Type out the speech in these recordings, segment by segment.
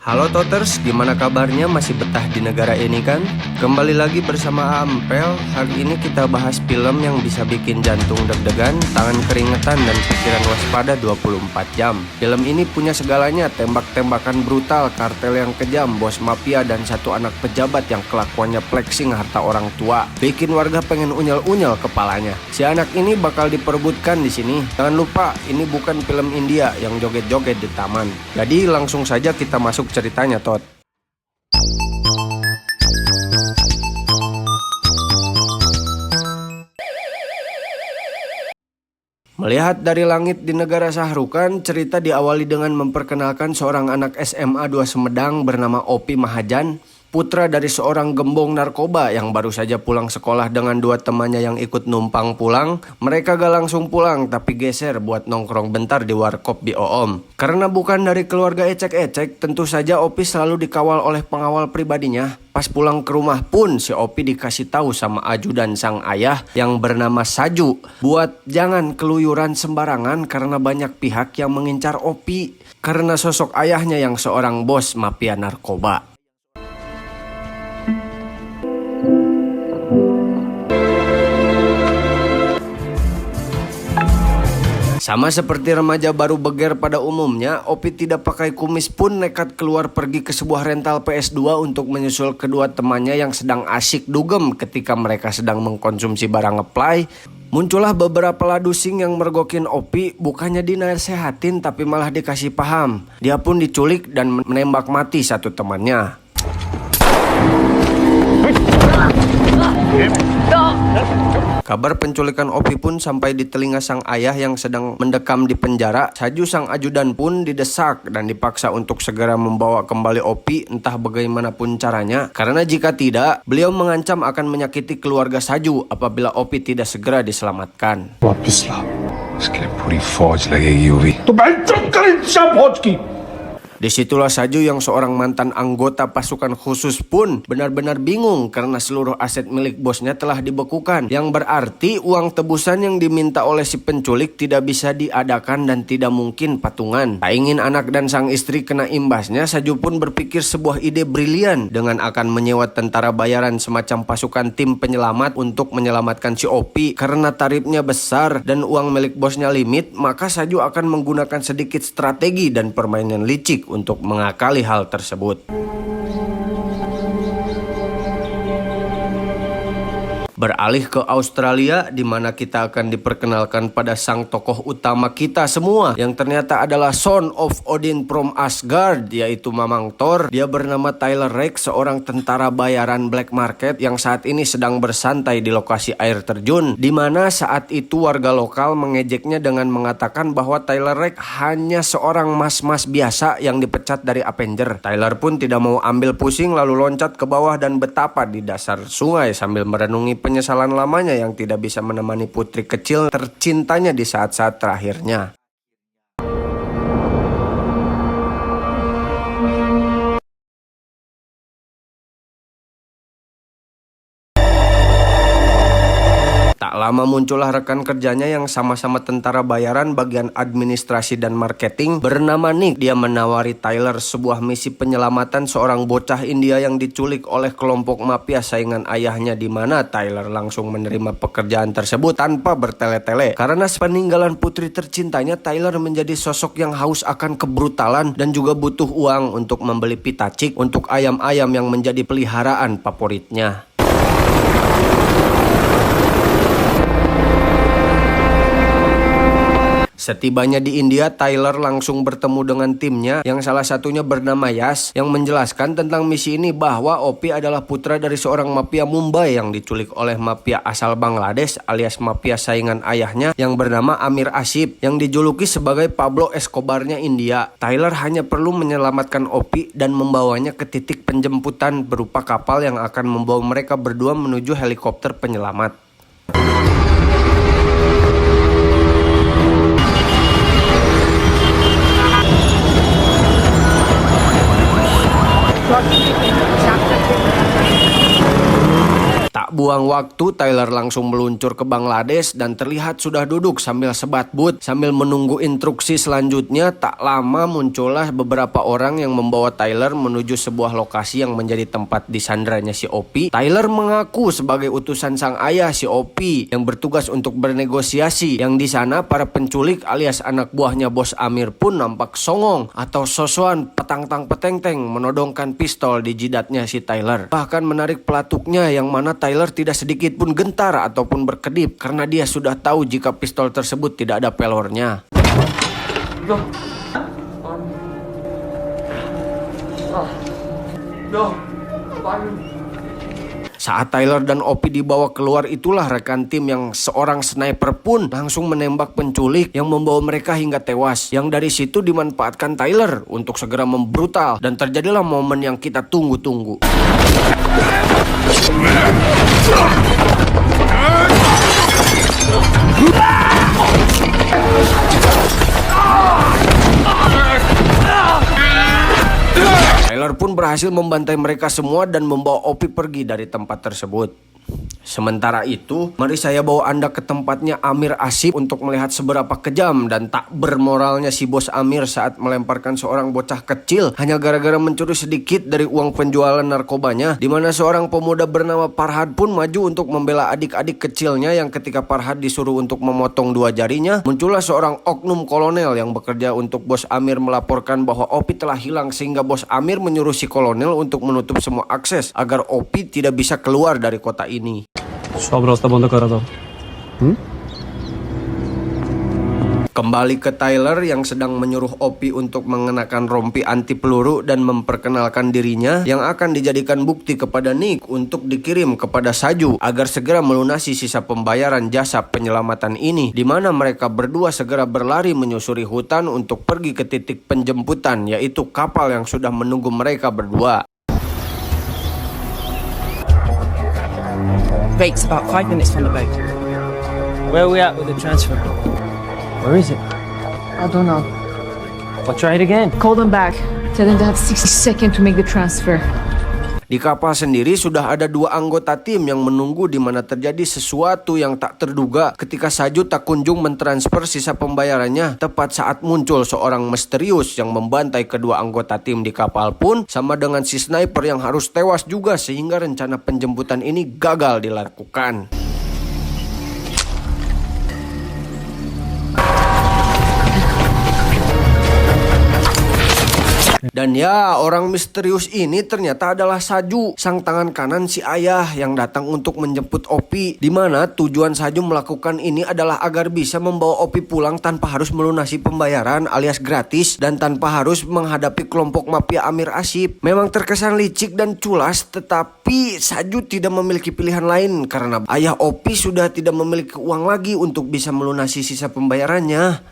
Halo Toters, gimana kabarnya? Masih betah di negara ini kan? Kembali lagi bersama Ampel. Hari ini kita bahas film yang bisa bikin jantung deg-degan, tangan keringetan, dan pikiran waspada 24 jam. Film ini punya segalanya, tembak-tembakan brutal, kartel yang kejam, bos mafia, dan satu anak pejabat yang kelakuannya flexing harta orang tua. Bikin warga pengen unyel-unyel kepalanya. Si anak ini bakal diperebutkan di sini. Jangan lupa, ini bukan film India yang joget-joget di taman. Jadi langsung saja kita masuk ceritanya, Tot. Melihat dari langit di negara Sahrukan, cerita diawali dengan memperkenalkan seorang anak SMA 2 Sumedang bernama Opi Mahajan, putra dari seorang gembong narkoba yang baru saja pulang sekolah dengan dua temannya yang ikut numpang pulang. Mereka gak langsung pulang tapi geser buat nongkrong bentar di warkop Bioom. Karena bukan dari keluarga ecek-ecek, tentu saja Opi selalu dikawal oleh pengawal pribadinya. Pas pulang ke rumah pun si Opi dikasih tahu sama ajudan sang ayah yang bernama Saju buat jangan keluyuran sembarangan karena banyak pihak yang mengincar Opi karena sosok ayahnya yang seorang bos mafia narkoba. Sama seperti remaja baru beger pada umumnya, Opi tidak pakai kumis pun nekat keluar pergi ke sebuah rental PS2 untuk menyusul kedua temannya yang sedang asyik dugem ketika mereka sedang mengkonsumsi barang ngeplay. Muncullah beberapa ladusing yang mergokin Opi, bukannya dinasehatin tapi malah dikasih paham. Dia pun diculik dan menembak mati satu temannya. Kabar penculikan Opi pun sampai di telinga sang ayah yang sedang mendekam di penjara. Saju sang ajudan pun didesak dan dipaksa untuk segera membawa kembali Opi entah bagaimanapun caranya. Karena jika tidak, beliau mengancam akan menyakiti keluarga Saju apabila Opi tidak segera diselamatkan. Disitulah Saju yang seorang mantan anggota pasukan khusus pun benar-benar bingung karena seluruh aset milik bosnya telah dibekukan. Yang berarti uang tebusan yang diminta oleh si penculik tidak bisa diadakan dan tidak mungkin patungan. Tak ingin anak dan sang istri kena imbasnya, Saju pun berpikir sebuah ide brilian dengan akan menyewa tentara bayaran semacam pasukan tim penyelamat untuk menyelamatkan si Opi. Karena tarifnya besar dan uang milik bosnya limit, maka Saju akan menggunakan sedikit strategi dan permainan licik untuk mengakali hal tersebut. Beralih ke Australia, di mana kita akan diperkenalkan pada sang tokoh utama kita semua yang ternyata adalah Son of Odin from Asgard, yaitu Mamang Thor. Dia bernama Tyler Rake, seorang tentara bayaran black market yang saat ini sedang bersantai di lokasi air terjun, di mana saat itu warga lokal mengejeknya dengan mengatakan bahwa Tyler Rake hanya seorang mas-mas biasa yang dipecat dari Avenger. Tyler pun tidak mau ambil pusing lalu loncat ke bawah dan betapa di dasar sungai sambil merenungi penyesalan lamanya yang tidak bisa menemani putri kecil tercintanya di saat-saat terakhirnya. Tak lama muncullah rekan kerjanya yang sama-sama tentara bayaran bagian administrasi dan marketing bernama Nick. Dia menawari Tyler sebuah misi penyelamatan seorang bocah India yang diculik oleh kelompok mafia saingan ayahnya, di mana Tyler langsung menerima pekerjaan tersebut tanpa bertele-tele. Karena sepeninggalan putri tercintanya, Tyler menjadi sosok yang haus akan kebrutalan dan juga butuh uang untuk membeli pitacik untuk ayam-ayam yang menjadi peliharaan favoritnya. Setibanya di India, Tyler langsung bertemu dengan timnya yang salah satunya bernama Yas yang menjelaskan tentang misi ini bahwa Opi adalah putra dari seorang mafia Mumbai yang diculik oleh mafia asal Bangladesh alias mafia saingan ayahnya yang bernama Amir Asif yang dijuluki sebagai Pablo Escobarnya India. Tyler hanya perlu menyelamatkan Opi dan membawanya ke titik penjemputan berupa kapal yang akan membawa mereka berdua menuju helikopter penyelamat. Tak Tak buang waktu, Tyler langsung meluncur ke Bangladesh dan terlihat sudah duduk sambil sebat but. Sambil menunggu instruksi selanjutnya, tak lama muncullah beberapa orang yang membawa Tyler menuju sebuah lokasi yang menjadi tempat disandranya si Opi. Tyler mengaku sebagai utusan sang ayah si Opi yang bertugas untuk bernegosiasi. Yang di sana para penculik alias anak buahnya Bos Amir pun nampak songong atau sosokan petang-tang peteng-teng menodongkan pistol di jidatnya si Tyler. Bahkan menarik pelatuknya yang mana Tyler tidak sedikit pun gentar ataupun berkedip karena dia sudah tahu jika pistol tersebut tidak ada pelornya. Saat Tyler dan Opi dibawa keluar, itulah rekan tim yang seorang sniper pun langsung menembak penculik yang membawa mereka hingga tewas. Yang dari situ dimanfaatkan Tyler untuk segera membrutal dan terjadilah momen yang kita tunggu-tunggu. Tyler pun berhasil membantai mereka semua dan membawa Opi pergi dari tempat tersebut. Sementara itu, mari saya bawa Anda ke tempatnya Amir Asip untuk melihat seberapa kejam dan tak bermoralnya si Bos Amir saat melemparkan seorang bocah kecil hanya gara-gara mencuri sedikit dari uang penjualan narkobanya, di mana seorang pemuda bernama Farhad pun maju untuk membela adik-adik kecilnya yang ketika Farhad disuruh untuk memotong dua jarinya, muncullah seorang oknum kolonel yang bekerja untuk Bos Amir melaporkan bahwa Opi telah hilang sehingga Bos Amir menyuruh si kolonel untuk menutup semua akses agar Opi tidak bisa keluar dari kota ini. সব রাস্তা বন্ধ করা দাও। Kembali ke Tyler yang sedang menyuruh Opi untuk mengenakan rompi anti peluru dan memperkenalkan dirinya yang akan dijadikan bukti kepada Nick untuk dikirim kepada Saju agar segera melunasi sisa pembayaran jasa penyelamatan ini, di mana mereka berdua segera berlari menyusuri hutan untuk pergi ke titik penjemputan, yaitu kapal yang sudah menunggu mereka berdua. Bake's about 5 minutes from the boat. Where are we at with the transfer? Where is it? I don't know. I'll try it again. Call them back. Tell them to have 60 seconds to make the transfer. Di kapal sendiri sudah ada dua anggota tim yang menunggu di mana terjadi sesuatu yang tak terduga ketika Saju tak kunjung mentransfer sisa pembayarannya. Tepat saat muncul seorang misterius yang membantai kedua anggota tim di kapal pun sama dengan si sniper yang harus tewas juga sehingga rencana penjemputan ini gagal dilakukan. Dan ya, orang misterius ini ternyata adalah Saju, sang tangan kanan si ayah yang datang untuk menjemput Opi, di mana tujuan Saju melakukan ini adalah agar bisa membawa Opi pulang tanpa harus melunasi pembayaran alias gratis dan tanpa harus menghadapi kelompok mafia Amir Asip. Memang terkesan licik dan culas, tetapi Saju tidak memiliki pilihan lain karena ayah Opi sudah tidak memiliki uang lagi untuk bisa melunasi sisa pembayarannya.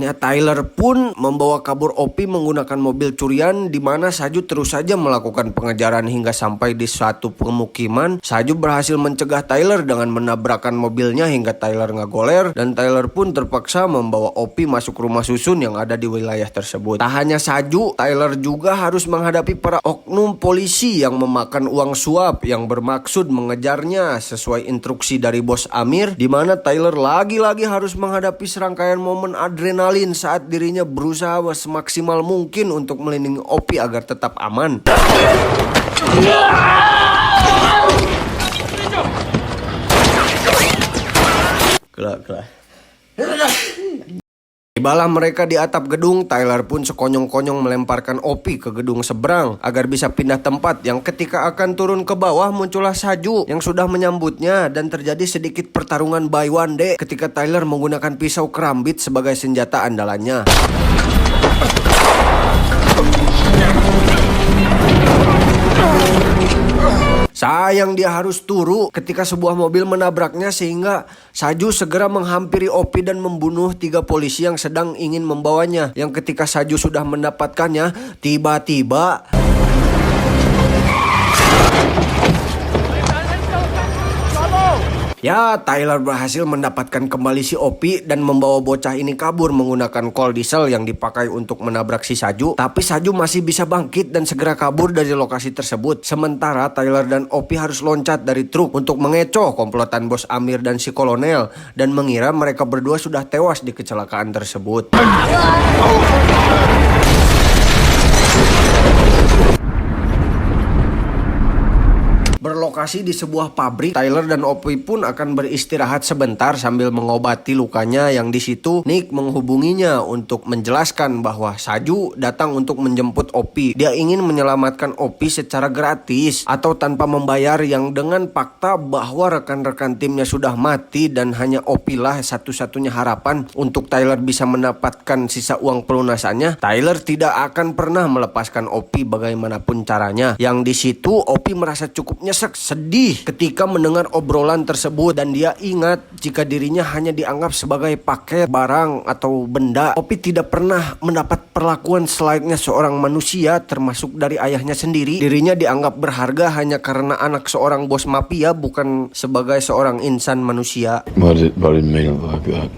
Tyler pun membawa kabur Opi menggunakan mobil curian, di mana Saju terus saja melakukan pengejaran hingga sampai di suatu pemukiman. Saju berhasil mencegah Tyler dengan menabrakkan mobilnya hingga Tyler ngagoler, dan Tyler pun terpaksa membawa Opi masuk rumah susun yang ada di wilayah tersebut. Tak hanya Saju, Tyler juga harus menghadapi para oknum polisi yang memakan uang suap yang bermaksud mengejarnya sesuai instruksi dari Bos Amir, di mana Tyler lagi-lagi harus menghadapi serangkaian momen adrenalin saat dirinya berusaha semaksimal mungkin untuk melindungi Opi agar tetap aman. Kelak. Tibalah mereka di atap gedung, Tyler pun sekonyong-konyong melemparkan Opi ke gedung seberang agar bisa pindah tempat. Yang ketika akan turun ke bawah muncullah Saju yang sudah menyambutnya dan terjadi sedikit pertarungan by one day ketika Tyler menggunakan pisau kerambit sebagai senjata andalannya. Sayang dia harus turu ketika sebuah mobil menabraknya sehingga Saju segera menghampiri Opi dan membunuh 3 polisi yang sedang ingin membawanya. Yang ketika Saju sudah mendapatkannya, tiba-tiba Ya, Tyler berhasil mendapatkan kembali si Opi dan membawa bocah ini kabur menggunakan kol diesel yang dipakai untuk menabrak si Saju. Tapi Saju masih bisa bangkit dan segera kabur dari lokasi tersebut. Sementara Tyler dan Opi harus loncat dari truk untuk mengecoh komplotan bos Amir dan si kolonel dan mengira mereka berdua sudah tewas di kecelakaan tersebut. Berlokasi di sebuah pabrik, Tyler dan Opi pun akan beristirahat sebentar sambil mengobati lukanya yang di situ Nick menghubunginya untuk menjelaskan bahwa Saju datang untuk menjemput Opi. Dia ingin menyelamatkan Opi secara gratis atau tanpa membayar yang dengan fakta bahwa rekan-rekan timnya sudah mati dan hanya Opi lah satu-satunya harapan untuk Tyler bisa mendapatkan sisa uang pelunasannya. Tyler tidak akan pernah melepaskan Opi bagaimanapun caranya. Yang di situ Opi merasa cukup nyesek, sedih ketika mendengar obrolan tersebut dan dia ingat jika dirinya hanya dianggap sebagai paket, barang atau benda. Opi tidak pernah mendapat perlakuan selayaknya seorang manusia termasuk dari ayahnya sendiri. Dirinya dianggap berharga hanya karena anak seorang bos mafia, bukan sebagai seorang insan manusia. Why did it mean it like that?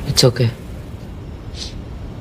It's okay.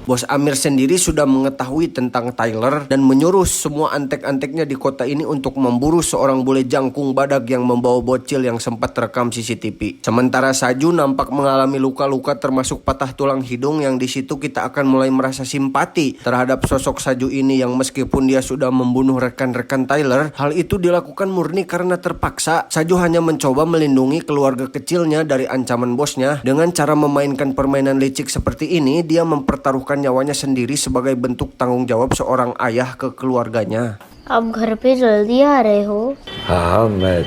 Bos Amir sendiri sudah mengetahui tentang Tyler dan menyuruh semua antek-anteknya di kota ini untuk memburu seorang bule jangkung badak yang membawa bocil yang sempat terekam CCTV. Sementara Saju nampak mengalami luka-luka termasuk patah tulang hidung yang di situ kita akan mulai merasa simpati terhadap sosok Saju ini yang meskipun dia sudah membunuh rekan-rekan Tyler, hal itu dilakukan murni karena terpaksa. Saju hanya mencoba melindungi keluarga kecilnya dari ancaman bosnya. Dengan cara memainkan permainan licik seperti ini, dia mempertaruhkan nyawanya sendiri sebagai bentuk tanggung jawab seorang ayah ke keluarganya. आप घर पे जल्दी आ रहे हो? हाँ मैं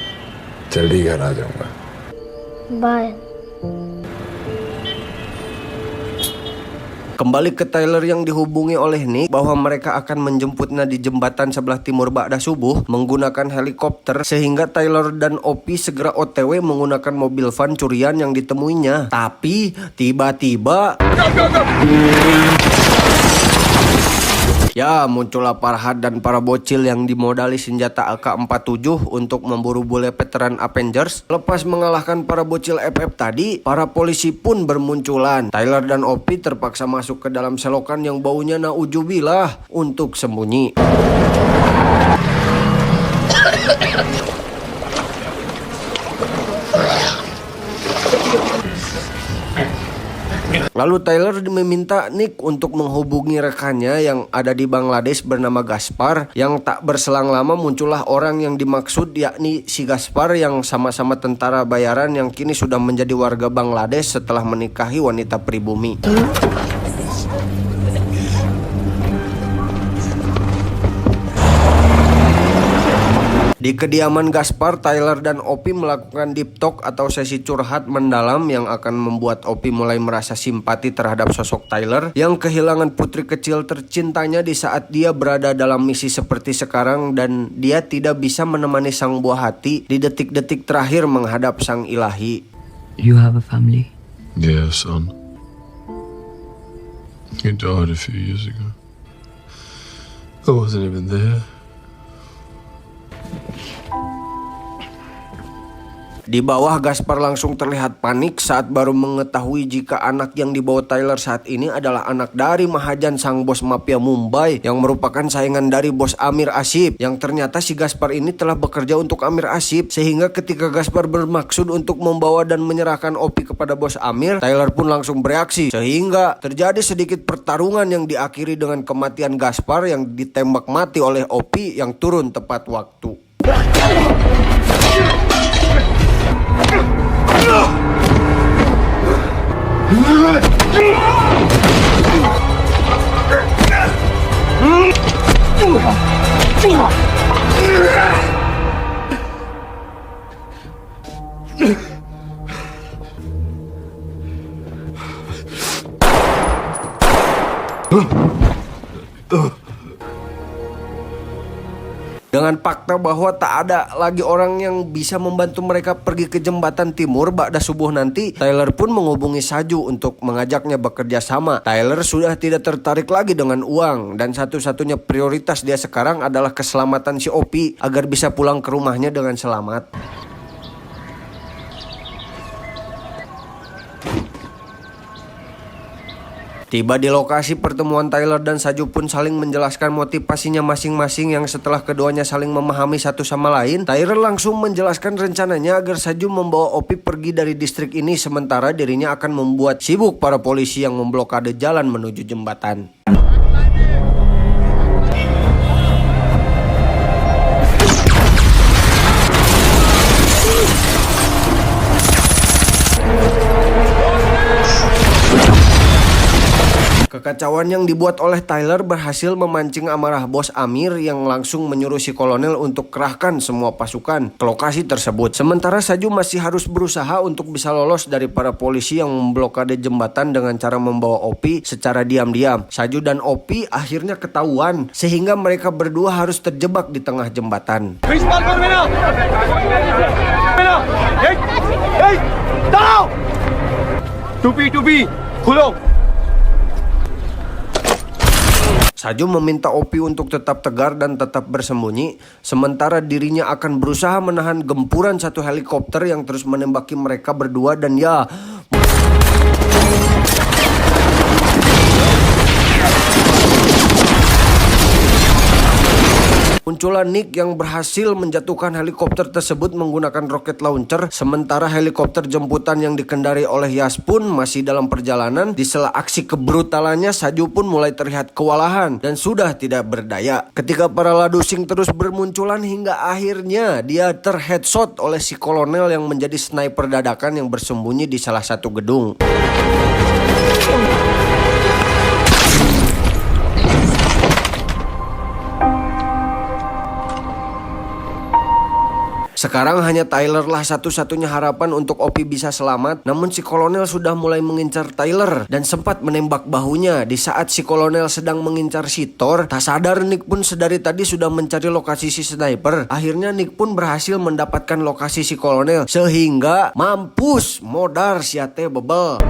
जल्दी घर आ जाऊंगा. Bye. Kembali ke Tyler yang dihubungi oleh Nick bahwa mereka akan menjemputnya di jembatan sebelah timur ba'da subuh menggunakan helikopter, sehingga Tyler dan Opi segera OTW menggunakan mobil van curian yang ditemuinya. Tapi tiba-tiba ya, muncullah Farhad dan para bocil yang dimodali senjata AK-47 untuk memburu bule veteran Avengers. Lepas mengalahkan para bocil FF tadi, para polisi pun bermunculan. Tyler dan Opi terpaksa masuk ke dalam selokan yang baunya naujubillah untuk sembunyi. Lalu Tyler meminta Nick untuk menghubungi rekannya yang ada di Bangladesh bernama Gaspar. Yang tak berselang lama muncullah orang yang dimaksud, yakni si Gaspar yang sama-sama tentara bayaran yang kini sudah menjadi warga Bangladesh setelah menikahi wanita pribumi. Di kediaman Gaspar, Tyler dan Opi melakukan deep talk atau sesi curhat mendalam yang akan membuat Opi mulai merasa simpati terhadap sosok Tyler yang kehilangan putri kecil tercintanya di saat dia berada dalam misi seperti sekarang dan dia tidak bisa menemani sang buah hati di detik-detik terakhir menghadap sang ilahi. You have a family? Yeah, son. He died a few years ago. I wasn't even there. Di bawah, Gaspar langsung terlihat panik saat baru mengetahui jika anak yang dibawa Tyler saat ini adalah anak dari Mahajan, sang bos mafia Mumbai yang merupakan saingan dari bos Amir Asif. Yang ternyata si Gaspar ini telah bekerja untuk Amir Asif, sehingga ketika Gaspar bermaksud untuk membawa dan menyerahkan Opi kepada bos Amir, Tyler pun langsung bereaksi sehingga terjadi sedikit pertarungan yang diakhiri dengan kematian Gaspar yang ditembak mati oleh Opi yang turun tepat waktu. Dengan fakta bahwa tak ada lagi orang yang bisa membantu mereka pergi ke jembatan timur ba'da subuh nanti, Tyler pun menghubungi Saju untuk mengajaknya bekerja sama. Tyler sudah tidak tertarik lagi dengan uang dan satu-satunya prioritas dia sekarang adalah keselamatan si Opi agar bisa pulang ke rumahnya dengan selamat. Tiba di lokasi pertemuan, Tyler dan Saju pun saling menjelaskan motivasinya masing-masing yang setelah keduanya saling memahami satu sama lain, Tyler langsung menjelaskan rencananya agar Saju membawa Opi pergi dari distrik ini sementara dirinya akan membuat sibuk para polisi yang memblokade jalan menuju jembatan. Kekacauan yang dibuat oleh Tyler berhasil memancing amarah bos Amir yang langsung menyuruh si kolonel untuk kerahkan semua pasukan ke lokasi tersebut. Sementara Saju masih harus berusaha untuk bisa lolos dari para polisi yang memblokade jembatan dengan cara membawa Opi secara diam-diam. Saju dan Opi akhirnya ketahuan sehingga mereka berdua harus terjebak di tengah jembatan. Saju meminta Opi untuk tetap tegar dan tetap bersembunyi, sementara dirinya akan berusaha menahan gempuran satu helikopter yang terus menembaki mereka berdua dan ya... Muncullah Nick yang berhasil menjatuhkan helikopter tersebut menggunakan roket launcher, sementara helikopter jemputan yang dikendari oleh Yas pun masih dalam perjalanan. Di sela aksi kebrutalannya, Saju pun mulai terlihat kewalahan dan sudah tidak berdaya. Ketika para ladusing terus bermunculan hingga akhirnya dia terheadshot oleh si kolonel yang menjadi sniper dadakan yang bersembunyi di salah satu gedung. Sekarang hanya Tyler lah satu-satunya harapan untuk Opi bisa selamat. Namun si kolonel sudah mulai mengincar Tyler dan sempat menembak bahunya. Di saat si kolonel sedang mengincar si Thor, tak sadar Nick pun sedari tadi sudah mencari lokasi si sniper. Akhirnya Nick pun berhasil mendapatkan lokasi si kolonel sehingga mampus modar si ate bebel.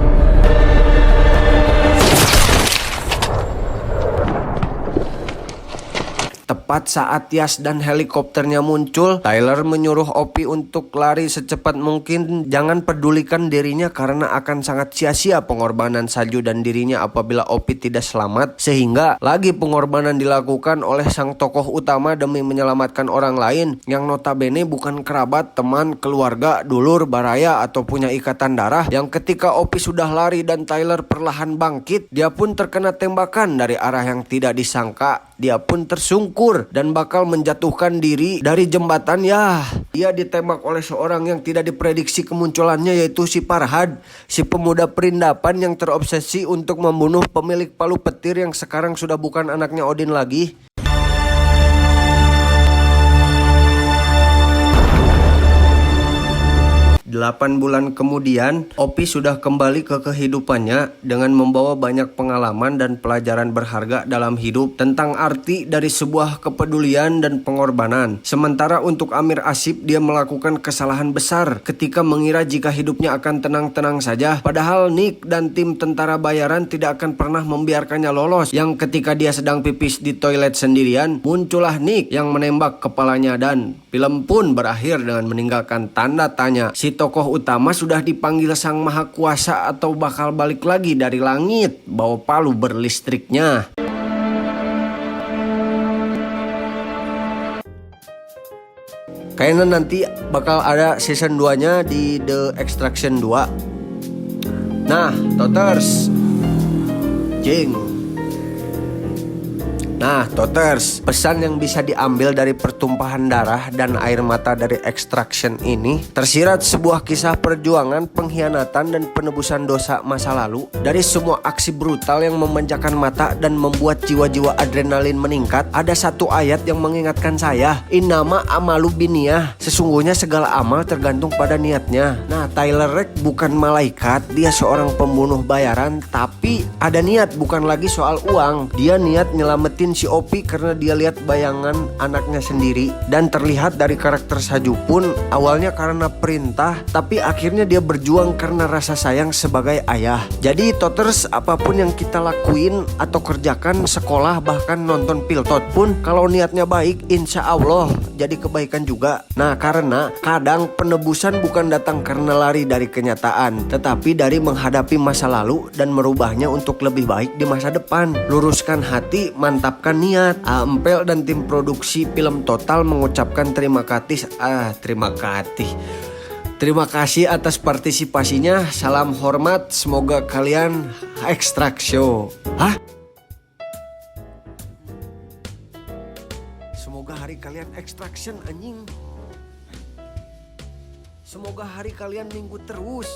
Tepat saat Yas dan helikopternya muncul, Tyler menyuruh Opi untuk lari secepat mungkin. Jangan pedulikan dirinya karena akan sangat sia-sia pengorbanan Saju dan dirinya apabila Opi tidak selamat. Sehingga lagi pengorbanan dilakukan oleh sang tokoh utama demi menyelamatkan orang lain yang notabene bukan kerabat, teman, keluarga, dulur, baraya atau punya ikatan darah. Yang ketika Opi sudah lari dan Tyler perlahan bangkit, dia pun terkena tembakan dari arah yang tidak disangka. Dia pun tersungkur dan bakal menjatuhkan diri dari jembatan. Ya, dia ditembak oleh seorang yang tidak diprediksi kemunculannya, yaitu si Farhad, si pemuda perindapan yang terobsesi untuk membunuh pemilik palu petir yang sekarang sudah bukan anaknya Odin lagi. 8 bulan kemudian, Opi sudah kembali ke kehidupannya dengan membawa banyak pengalaman dan pelajaran berharga dalam hidup tentang arti dari sebuah kepedulian dan pengorbanan. Sementara untuk Amir Asif, dia melakukan kesalahan besar ketika mengira jika hidupnya akan tenang-tenang saja. Padahal Nick dan tim tentara bayaran tidak akan pernah membiarkannya lolos. Yang ketika dia sedang pipis di toilet sendirian, muncullah Nick yang menembak kepalanya dan film pun berakhir dengan meninggalkan tanda tanya. Si tokoh utama sudah dipanggil Sang Maha Kuasa atau bakal balik lagi dari langit bawa palu berlistriknya. Kayaknya nanti bakal ada season 2-nya di The Extraction 2. Nah, Toters, jing. Nah, Toters, pesan yang bisa diambil dari pertumpahan darah dan air mata dari Extraction ini, tersirat sebuah kisah perjuangan, pengkhianatan, dan penebusan dosa masa lalu. Dari semua aksi brutal yang memanjakan mata dan membuat jiwa-jiwa adrenalin meningkat, ada satu ayat yang mengingatkan saya, innama amalu biniyah, sesungguhnya segala amal tergantung pada niatnya. Nah, Tyler Rake bukan malaikat, dia seorang pembunuh bayaran, tapi ada niat, bukan lagi soal uang. Dia niat nyelamatin si Opi karena dia lihat bayangan anaknya sendiri. Dan terlihat dari karakter Saju pun awalnya karena perintah, tapi akhirnya dia berjuang karena rasa sayang sebagai ayah. Jadi Toters, apapun yang kita lakuin atau kerjakan, sekolah bahkan nonton Piltot pun, kalau niatnya baik, insya Allah jadi kebaikan juga. Nah, karena kadang penebusan bukan datang karena lari dari kenyataan, tetapi dari menghadapi masa lalu dan merubahnya untuk lebih baik di masa depan. Luruskan hati, mantapkan niat. Ampel dan tim produksi film Total mengucapkan terima kasih atas partisipasinya. Salam hormat, semoga kalian ekstrak show. Hah? Semoga hari kalian extraction anjing. Semoga hari kalian minggu terus.